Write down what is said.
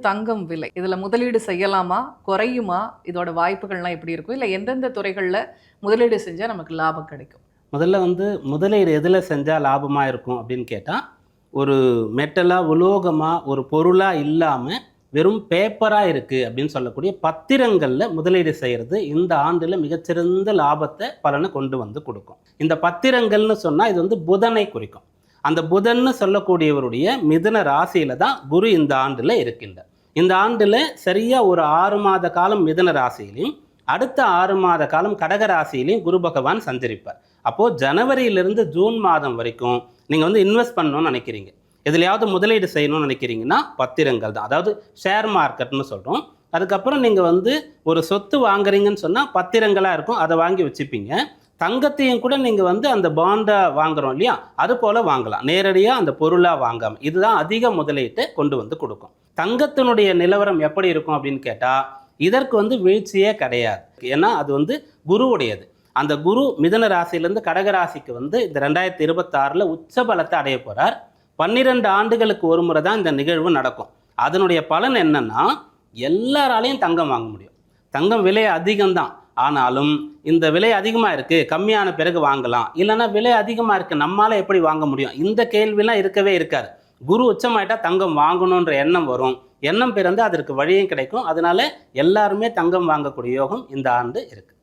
தங்கம் விலை இதுல முதலீடு செய்யலாமா, குறையுமா, இதோட வாய்ப்புகள்லாம் எப்படி இருக்கும், இல்லை எந்தெந்த துறைகளில் முதலீடு செஞ்சால் நமக்கு லாபம் கிடைக்கும்? முதல்ல முதலீடு எதில் செஞ்சால் லாபமாக இருக்கும் அப்படின்னு கேட்டால், ஒரு மெட்டலாக உலோகமாக ஒரு பொருளாக இல்லாமல் வெறும் பேப்பராக இருக்குது அப்படின்னு சொல்லக்கூடிய பத்திரங்களில் முதலீடு செய்கிறது இந்த ஆண்டில் மிகச்சிறந்த லாபத்தை பலனை கொண்டு வந்து கொடுக்கும். இந்த பத்திரங்கள்னு சொன்னால் இது புதனை குறிக்கும். அந்த புதன்னு சொல்லக்கூடியவருடைய மிதுன ராசியில தான் குரு இந்த ஆண்டுல இருக்கின்றார். இந்த ஆண்டுல சரியா ஒரு 6 மாத காலம் மிதுன ராசியிலையும் அடுத்த 6 மாத காலம் கடக ராசியிலையும் குரு பகவான் சஞ்சரிப்பார். அப்போ ஜனவரியிலிருந்து ஜூன் மாதம் வரைக்கும் நீங்க இன்வெஸ்ட் பண்ணணும்னு நினைக்கிறீங்க, எதுலையாவது முதலீடு செய்யணும்னு நினைக்கிறீங்கன்னா பத்திரங்கள் தான், அதாவது ஷேர் மார்க்கெட்னு சொல்றோம். அதுக்கப்புறம் நீங்க ஒரு சொத்து வாங்குறீங்கன்னு சொன்னா பத்திரங்களா இருக்கும், அதை வாங்கி வச்சுப்பீங்க. தங்கத்தையும் கூட நீங்கள் அந்த பாண்டை வாங்குறோம் இல்லையா, அது போல் வாங்கலாம், நேரடியாக அந்த பொருளாக வாங்காமல். இதுதான் அதிக முதலீட்டை கொண்டு வந்து கொடுக்கும். தங்கத்தினுடைய நிலவரம் எப்படி இருக்கும் அப்படின்னு கேட்டால், இதற்கு வீழ்ச்சியே கிடையாது. ஏன்னா அது குருவுடையது. அந்த குரு மிதுன ராசியிலேருந்து கடக ராசிக்கு இந்த 2026 உச்ச பலத்தை அடைய போகிறார். 12 ஆண்டுகளுக்கு ஒரு முறை தான் இந்த நிகழ்வு நடக்கும். அதனுடைய பலன் என்னன்னா, எல்லாராலையும் தங்கம் வாங்க முடியும். தங்கம் விலை அதிகம்தான், ஆனாலும் இந்த விலை அதிகமாக இருக்குது, கம்மியான பிறகு வாங்கலாம், இல்லைன்னா விலை அதிகமாக இருக்குது நம்மளால் எப்படி வாங்க முடியும், இந்த கேள்விலாம் இருக்கவே இருக்காது. குரு உச்சமாயிட்டா தங்கம் வாங்கணுன்ற எண்ணம் வரும். எண்ணம் பிறந்து அதற்கு வழியும் கிடைக்கும். அதனால எல்லாருமே தங்கம் வாங்கக்கூடிய யோகம் இந்த ஆண்டு இருக்குது.